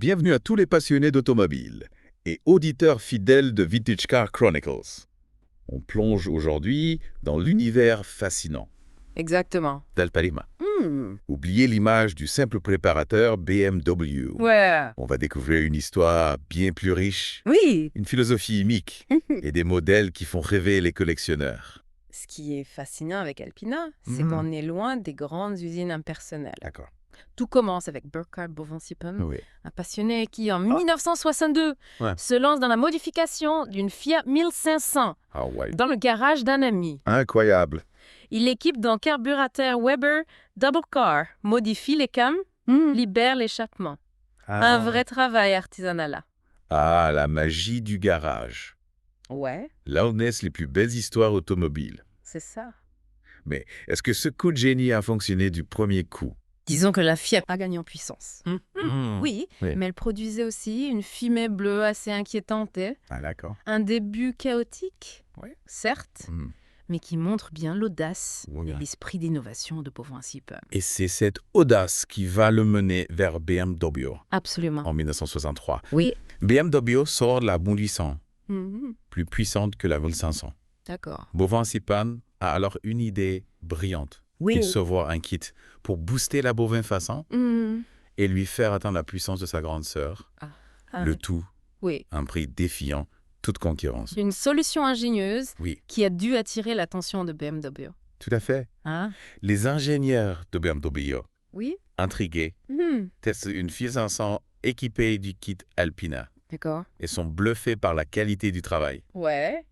Bienvenue à tous les passionnés d'automobile et auditeurs fidèles de Vintage Car Chronicles. On plonge aujourd'hui dans l'univers fascinant Exactement. d'Alpalema. Oubliez l'image du simple préparateur BMW. Ouais. On va découvrir une histoire bien plus riche, Oui. une philosophie unique et des modèles qui font rêver les collectionneurs. Ce qui est fascinant avec Alpina, c'est Mhm. qu'on est loin des grandes usines impersonnelles. D'accord. Tout commence avec Burkhard Bovensiepen, Oui. un passionné qui, en 1962, Ouais. se lance dans la modification d'une Fiat 1500 Ah ouais. dans le garage d'un ami. Incroyable. Il l'équipe d'un carburateur Weber Double Car, modifie les cams, libère l'échappement. Un vrai travail artisanal là. Ah, la magie du garage. Ouais, Là où naissent les plus belles histoires automobiles. c'est ça. Mais est-ce que ce coup de génie a fonctionné du premier coup? Disons que la Fiat a gagné en puissance. Oui, Oui. mais elle produisait aussi une fumée bleue assez inquiétante. Ah, d'accord. Un début chaotique, Ouais. certes, mais qui montre bien l'audace Oui. et l'esprit d'innovation de Bovensiepen. Et c'est cette audace qui va le mener vers BMW Absolument. en 1963. Oui. BMW sort la 1800, Mhm. plus puissante que la 1500. D'accord. Bovensiepen a alors une idée brillante. Oui. Il se voit un kit pour booster la bovin façon Mhm. et lui faire atteindre la puissance de sa grande sœur. Ah, Le tout oui. à un prix défiant toute concurrence. Une solution ingénieuse Oui, qui a dû attirer l'attention de BMW. tout à fait. Hein? Les ingénieurs de BMW, Oui. intrigués, testent une 1500 équipée du kit Alpina D'accord. et sont bluffés par la qualité du travail. Ouais.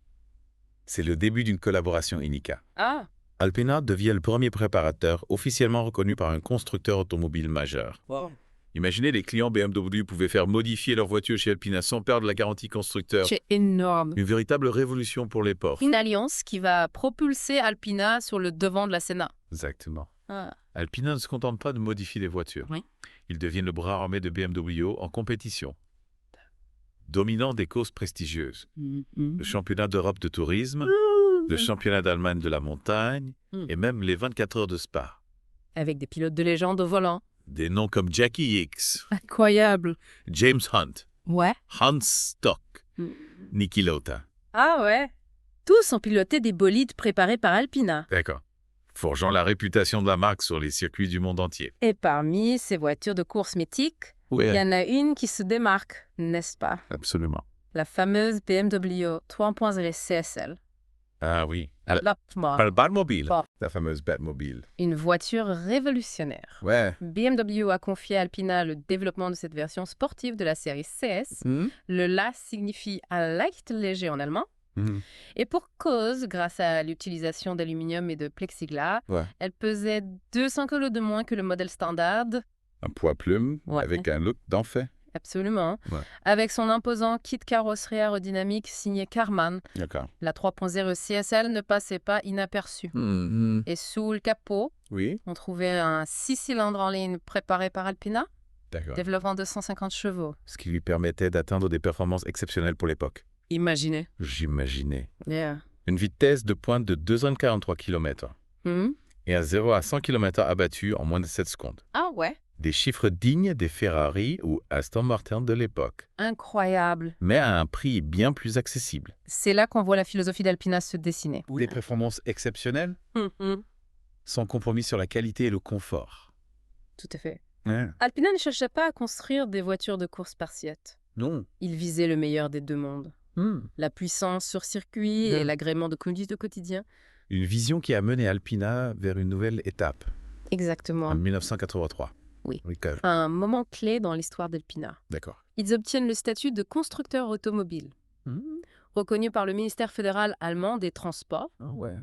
C'est le début d'une collaboration Inica. Ah. Alpina devient le premier préparateur officiellement reconnu par un constructeur automobile majeur. Wow. Imaginez, les clients BMW pouvaient faire modifier leur voiture chez Alpina sans perdre la garantie constructeur. C'est énorme. Une véritable révolution pour les ports. Une alliance qui va propulser Alpina sur le devant de la scène. Exactement. Ah. Alpina ne se contente pas de modifier les voitures. Oui. Ils deviennent le bras armé de BMW en compétition. Dominant des courses prestigieuses. Le championnat d'Europe de tourisme, le championnat d'Allemagne de la montagne et même les 24 heures de Spa. Avec des pilotes de légende au volant. Des noms comme Jackie Hicks, Incroyable. James Hunt, Ouais. Hans Stock, Niki Lauda. Ah ouais. Tous ont piloté des bolides préparés par Alpina. D'accord. Forgeant la réputation de la marque sur les circuits du monde entier. Et parmi ces voitures de course mythiques, Oui, il y en a une qui se démarque, n'est-ce pas? absolument. La fameuse BMW 3.0 CSL. Ah oui. La Batmobile. Bon. La fameuse Batmobile. Une voiture révolutionnaire. Ouais. BMW a confié à Alpina le développement de cette version sportive de la série CS. Le LA signifie un leicht léger en allemand. Et pour cause, grâce à l'utilisation d'aluminium et de plexiglas, Ouais. elle pesait 200 kg de moins que le modèle standard. Un poids plume Ouais. avec un look d'enfer. Absolument. Ouais. Avec son imposant kit carrosserie aérodynamique signé Karmann, D'accord. la 3.0 CSL ne passait pas inaperçue. Et sous le capot, Oui. on trouvait un 6 cylindres en ligne préparé par Alpina, D'accord. développant 250 chevaux. Ce qui lui permettait d'atteindre des performances exceptionnelles pour l'époque. Imaginez. J'imaginais. Yeah. Une vitesse de pointe de 243 km et un 0 à 100 km abattu en moins de 7 secondes. Ah ouais. Des chiffres dignes des Ferrari ou Aston Martin de l'époque, Incroyable. mais à un prix bien plus accessible. C'est là qu'on voit la philosophie d'Alpina se dessiner. Des performances exceptionnelles, sans compromis sur la qualité et le confort. Tout à fait. Ouais. Alpina ne cherchait pas à construire des voitures de course spartiates. Non. Il visait le meilleur des deux mondes. La puissance sur circuit et l'agrément de conduite au quotidien. Une vision qui a mené Alpina vers une nouvelle étape, Exactement. en 1983. Oui. D'accord. Un moment clé dans l'histoire d'Alpina. D'accord. Ils obtiennent le statut de constructeur automobile, reconnu par le ministère fédéral allemand des Transports. Ah ouais.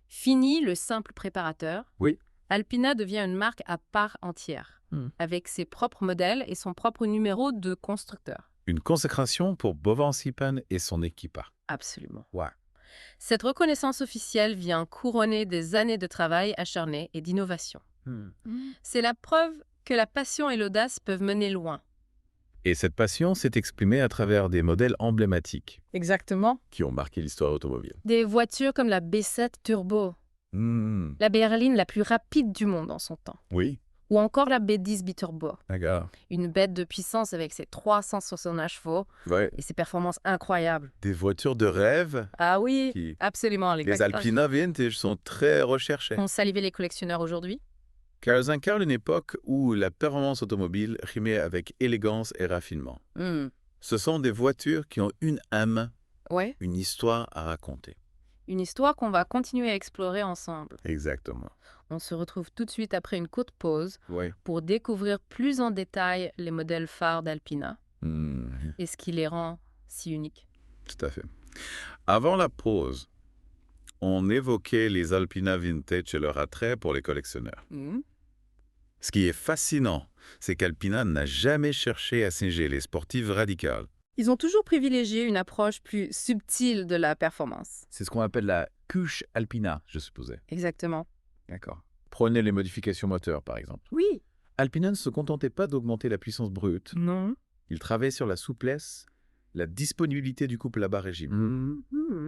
Fini le simple préparateur. Oui. Alpina devient une marque à part entière, avec ses propres modèles et son propre numéro de constructeur. Une consécration pour Bovensiepen et son équipage. Absolument. Ouais. Cette reconnaissance officielle vient couronner des années de travail acharné et d'innovation. C'est la preuve que la passion et l'audace peuvent mener loin. Et cette passion s'est exprimée à travers des modèles emblématiques Exactement. qui ont marqué l'histoire automobile. Des voitures comme la B7 Turbo, la berline la plus rapide du monde en son temps. Oui. Ou encore la B10 Biturbo, D'accord. une bête de puissance avec ses 361 chevaux Ouais. et ses performances incroyables. Des voitures de rêve. Ah oui, Qui... absolument. Les Alpina Vintage sont très recherchées. On salivé les collectionneurs aujourd'hui. Car elles incarnent une époque où la performance automobile rimait avec élégance et raffinement. Ce sont des voitures qui ont une âme, Ouais. une histoire à raconter. Une histoire qu'on va continuer à explorer ensemble. Exactement. On se retrouve tout de suite après une courte pause Oui. pour découvrir plus en détail les modèles phares d'Alpina et ce qui les rend si uniques. Tout à fait. Avant la pause, on évoquait les Alpina Vintage et leur attrait pour les collectionneurs. Ce qui est fascinant, c'est qu'Alpina n'a jamais cherché à singer les sportives radicales. Ils ont toujours privilégié une approche plus subtile de la performance. C'est ce qu'on appelle la couche Alpina, je supposais. Exactement. D'accord. Prenez les modifications moteurs, par exemple. Oui. Alpina ne se contentait pas d'augmenter la puissance brute. Non. Il travaillait sur la souplesse, la disponibilité du couple à bas régime.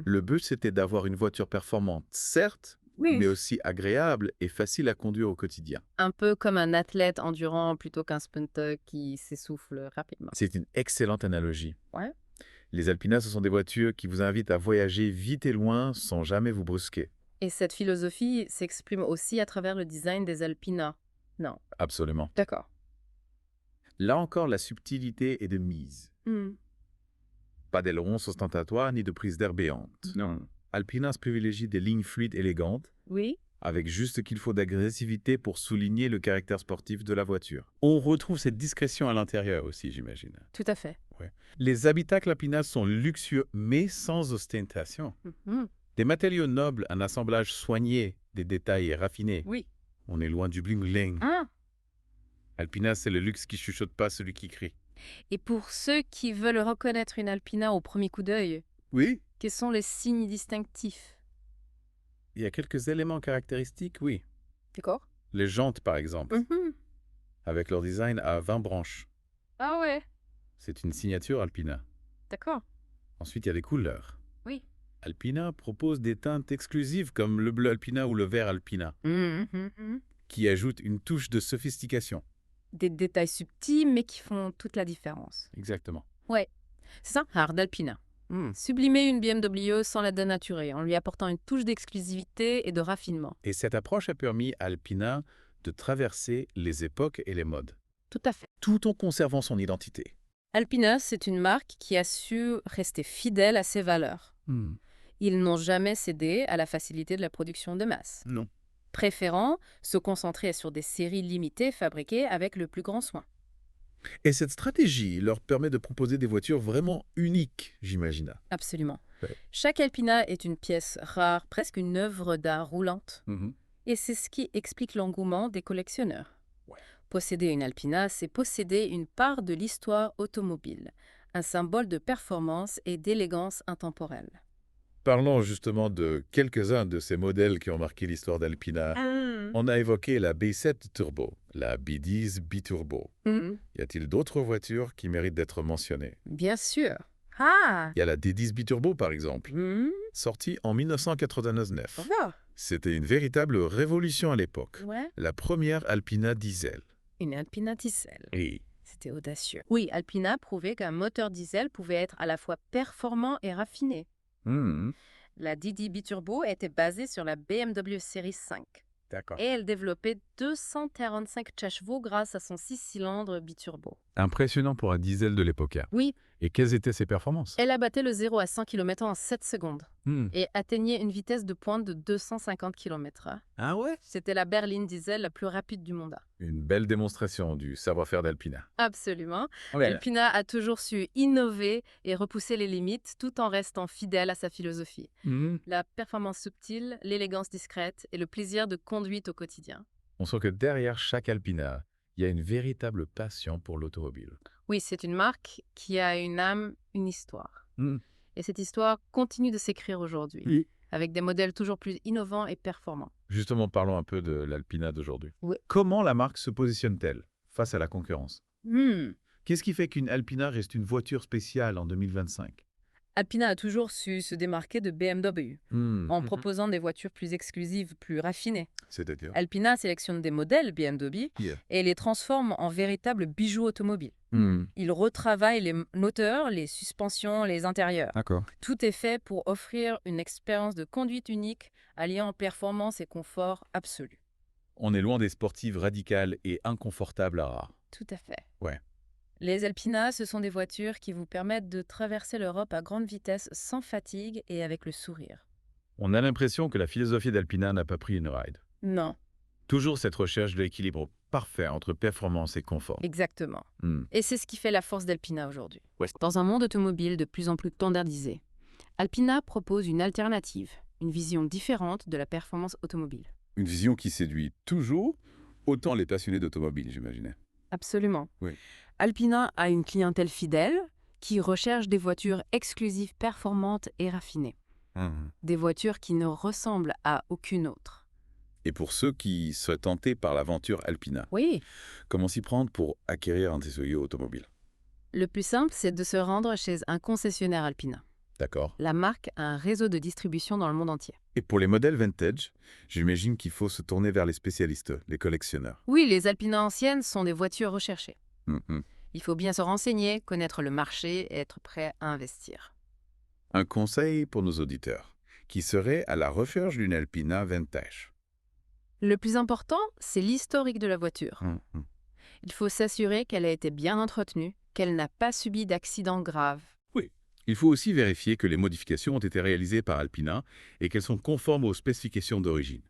Le but, c'était d'avoir une voiture performante, certes, mais aussi agréable et facile à conduire au quotidien. Un peu comme un athlète endurant plutôt qu'un sprinter qui s'essouffle rapidement. C'est une excellente analogie. Ouais. Les Alpina, ce sont des voitures qui vous invitent à voyager vite et loin sans jamais vous brusquer. Et cette philosophie s'exprime aussi à travers le design des Alpina. Non. Absolument. D'accord. Là encore, la subtilité est de mise. Pas d'ailerons ostentatoires ni de prise d'air béante. Non. Alpina privilégie des lignes fluides élégantes, Oui. avec juste ce qu'il faut d'agressivité pour souligner le caractère sportif de la voiture. On retrouve cette discrétion à l'intérieur aussi, j'imagine. Tout à fait. Ouais. Les habitacles Alpina sont luxueux, mais sans ostentation. Des matériaux nobles, un assemblage soigné, des détails raffinés. Oui. On est loin du bling-bling. Ah. Alpina, c'est le luxe qui chuchote pas celui qui crie. Et pour ceux qui veulent reconnaître une Alpina au premier coup d'œil, Oui. quels sont les signes distinctifs? Il y a quelques éléments caractéristiques, oui. D'accord. Les jantes, par exemple, avec leur design à 20 branches. Ah ouais. C'est une signature Alpina. D'accord. Ensuite, il y a des couleurs. Oui. Alpina propose des teintes exclusives comme le bleu Alpina ou le vert Alpina, qui ajoutent une touche de sophistication. Des détails subtils, mais qui font toute la différence. Exactement. Ouais. C'est ça, art d'Alpina. Sublimer une BMW sans la dénaturer, en lui apportant une touche d'exclusivité et de raffinement. Et cette approche a permis à Alpina de traverser les époques et les modes, Tout à fait. tout en conservant son identité. Alpina, c'est une marque qui a su rester fidèle à ses valeurs. Ils n'ont jamais cédé à la facilité de la production de masse, Non. préférant se concentrer sur des séries limitées fabriquées avec le plus grand soin. Et cette stratégie leur permet de proposer des voitures vraiment uniques, j'imagine. Absolument. Ouais. Chaque Alpina est une pièce rare, presque une œuvre d'art roulante. Et c'est ce qui explique l'engouement des collectionneurs. Ouais. Posséder une Alpina, c'est posséder une part de l'histoire automobile, un symbole de performance et d'élégance intemporelle. Parlons justement de quelques-uns de ces modèles qui ont marqué l'histoire d'Alpina. On a évoqué la B7 Turbo, la B10 Biturbo. Y a-t-il d'autres voitures qui méritent d'être mentionnées? Bien sûr. Ah. Il y a la D10 Biturbo, par exemple, sortie en 1999. C'était une véritable révolution à l'époque. Ouais. La première Alpina diesel. Une Alpina diesel. Oui. C'était audacieux. Oui, Alpina prouvait qu'un moteur diesel pouvait être à la fois performant et raffiné. La D10 Biturbo était basée sur la BMW Série 5. D'accord. Et elle développait 245 chevaux grâce à son 6 cylindres biturbo. Impressionnant pour un diesel de l'époque. Oui. Et quelles étaient ses performances? Elle abattait le 0 à 100 km en 7 secondes et atteignait une vitesse de pointe de 250 km/h. Ah ouais? C'était la berline diesel la plus rapide du monde. Une belle démonstration du savoir-faire d'Alpina. Absolument. Ouais. Alpina a toujours su innover et repousser les limites tout en restant fidèle à sa philosophie. La performance subtile, l'élégance discrète et le plaisir de conduite au quotidien. On sent que derrière chaque Alpina, il y a une véritable passion pour l'automobile. Oui, c'est une marque qui a une âme, une histoire. Et cette histoire continue de s'écrire aujourd'hui, avec des modèles toujours plus innovants et performants. Justement, parlons un peu de l'Alpina d'aujourd'hui. Oui. Comment la marque se positionne-t-elle face à la concurrence? Qu'est-ce qui fait qu'une Alpina reste une voiture spéciale en 2025? Alpina a toujours su se démarquer de BMW en proposant des voitures plus exclusives, plus raffinées. C'est-à-dire Alpina sélectionne des modèles BMW et les transforme en véritables bijoux automobiles. Il retravaille les moteurs, les suspensions, les intérieurs. D'accord. Tout est fait pour offrir une expérience de conduite unique, alliant performance et confort absolu. On est loin des sportives radicales et inconfortables à rare. Tout à fait. Ouais. Les Alpina, ce sont des voitures qui vous permettent de traverser l'Europe à grande vitesse sans fatigue et avec le sourire. On a l'impression que la philosophie d'Alpina n'a pas pris une ride. Non, Toujours cette recherche de l'équilibre parfait entre performance et confort. exactement. Et c'est ce qui fait la force d'Alpina aujourd'hui. Dans un monde automobile de plus en plus standardisé, Alpina propose une alternative, une vision différente de la performance automobile. Une vision qui séduit toujours autant les passionnés d'automobile, j'imaginais. Absolument. Oui. Alpina a une clientèle fidèle qui recherche des voitures exclusives, performantes et raffinées. Des voitures qui ne ressemblent à aucune autre. Et pour ceux qui seraient tentés par l'aventure Alpina, Oui. comment s'y prendre pour acquérir un TCE automobile? Le plus simple, c'est de se rendre chez un concessionnaire Alpina. D'accord. La marque a un réseau de distribution dans le monde entier. Et pour les modèles vintage, j'imagine qu'il faut se tourner vers les spécialistes, les collectionneurs. Oui, les Alpina anciennes sont des voitures recherchées. Il faut bien se renseigner, connaître le marché et être prêt à investir. Un conseil pour nos auditeurs qui seraient à la recherche d'une Alpina vintage. Le plus important, c'est l'historique de la voiture. Il faut s'assurer qu'elle a été bien entretenue, qu'elle n'a pas subi d'accident grave. Il faut aussi vérifier que les modifications ont été réalisées par Alpina et qu'elles sont conformes aux spécifications d'origine.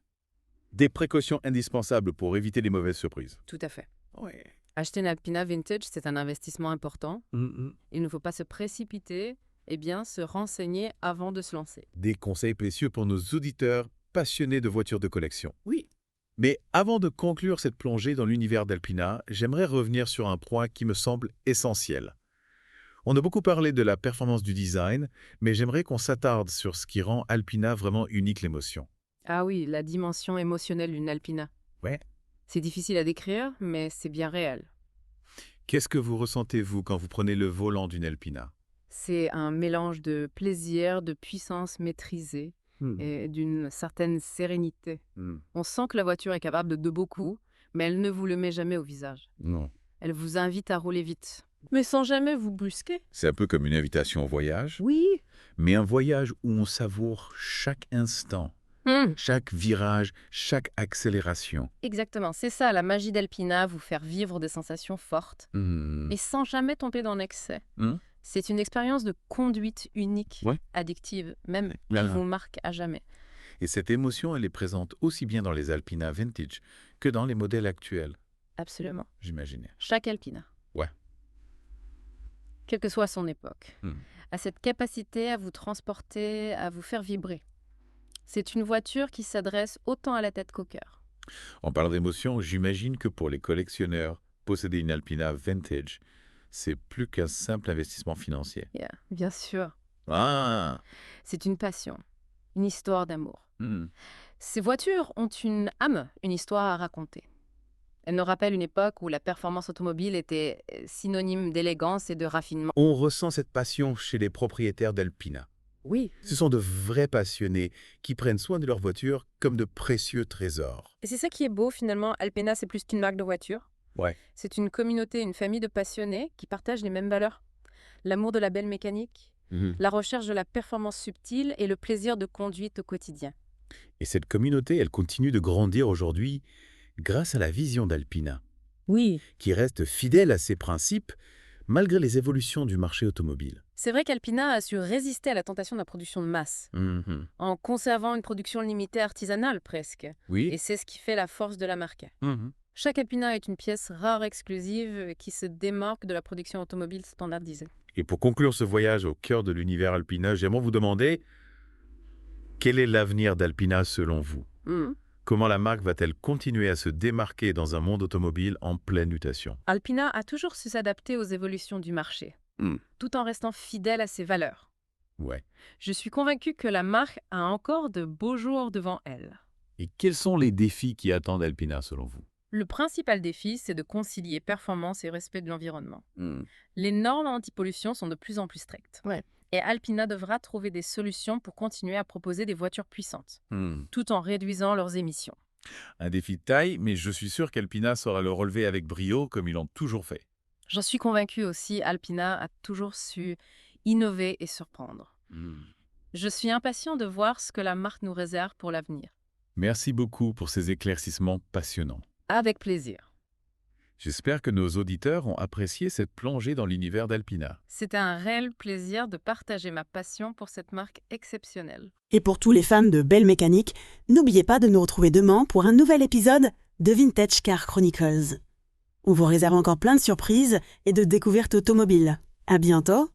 Des précautions indispensables pour éviter les mauvaises surprises. Tout à fait. Ouais. Acheter une Alpina vintage, c'est un investissement important. Il ne faut pas se précipiter et bien se renseigner avant de se lancer. Des conseils précieux pour nos auditeurs passionnés de voitures de collection. Oui. Mais avant de conclure cette plongée dans l'univers d'Alpina, j'aimerais revenir sur un point qui me semble essentiel. On a beaucoup parlé de la performance du design, mais j'aimerais qu'on s'attarde sur ce qui rend Alpina vraiment unique l'émotion. Ah oui, la dimension émotionnelle d'une Alpina. Ouais. C'est difficile à décrire, mais c'est bien réel. Qu'est-ce que vous ressentez, vous, quand vous prenez le volant d'une Alpina? C'est un mélange de plaisir, de puissance maîtrisée et d'une certaine sérénité. On sent que la voiture est capable de beaucoup, mais elle ne vous le met jamais au visage. Non. Elle vous invite à rouler vite, mais sans jamais vous brusquer. C'est un peu comme une invitation au voyage, Oui. Mais un voyage où on savoure chaque instant, chaque virage, chaque accélération. Exactement, c'est ça la magie d'Alpina, vous faire vivre des sensations fortes et sans jamais tomber dans l'excès. C'est une expérience de conduite unique, addictive, même qui vous marque à jamais. Et cette émotion, elle est présente aussi bien dans les Alpina vintage que dans les modèles actuels, Absolument. j'imaginais. Chaque Alpina. Ouais. Quelle que soit son époque, a cette capacité à vous transporter, à vous faire vibrer. C'est une voiture qui s'adresse autant à la tête qu'au cœur. En parlant d'émotion, j'imagine que pour les collectionneurs, posséder une Alpina vintage, c'est plus qu'un simple investissement financier. Bien sûr. Ah. C'est une passion, une histoire d'amour. Ces voitures ont une âme, une histoire à raconter. Elles nous rappellent une époque où la performance automobile était synonyme d'élégance et de raffinement. On ressent cette passion chez les propriétaires d'Alpina. Oui. Ce sont de vrais passionnés qui prennent soin de leur voiture comme de précieux trésors. Et c'est ça qui est beau finalement. Alpina, c'est plus qu'une marque de voiture. Ouais. C'est une communauté, une famille de passionnés qui partagent les mêmes valeurs. L'amour de la belle mécanique, la recherche de la performance subtile et le plaisir de conduite au quotidien. Et cette communauté, elle continue de grandir aujourd'hui grâce à la vision d'Alpina, Oui. qui reste fidèle à ses principes malgré les évolutions du marché automobile. C'est vrai qu'Alpina a su résister à la tentation de la production de masse, en conservant une production limitée artisanale presque. Oui. Et c'est ce qui fait la force de la marque. Chaque Alpina est une pièce rare, exclusive, qui se démarque de la production automobile standardisée. Et pour conclure ce voyage au cœur de l'univers Alpina, j'aimerais vous demander quel est l'avenir d'Alpina selon vous? Comment la marque va-t-elle continuer à se démarquer dans un monde automobile en pleine mutation? Alpina a toujours su s'adapter aux évolutions du marché, tout en restant fidèle à ses valeurs. Ouais. Je suis convaincue que la marque a encore de beaux jours devant elle. Et quels sont les défis qui attendent Alpina selon vous? Le principal défi, c'est de concilier performance et respect de l'environnement. Les normes anti-pollution sont de plus en plus strictes. Et Alpina devra trouver des solutions pour continuer à proposer des voitures puissantes, tout en réduisant leurs émissions. Un défi de taille, mais je suis sûr qu'Alpina saura le relever avec brio comme ils l'ont toujours fait. J'en suis convaincue aussi, Alpina a toujours su innover et surprendre. Je suis impatient de voir ce que la marque nous réserve pour l'avenir. Merci beaucoup pour ces éclaircissements passionnants. Avec plaisir. J'espère que nos auditeurs ont apprécié cette plongée dans l'univers d'Alpina. C'était un réel plaisir de partager ma passion pour cette marque exceptionnelle. Et pour tous les fans de belle mécanique, n'oubliez pas de nous retrouver demain pour un nouvel épisode de Vintage Car Chronicles. On vous réserve encore plein de surprises et de découvertes automobiles. À bientôt!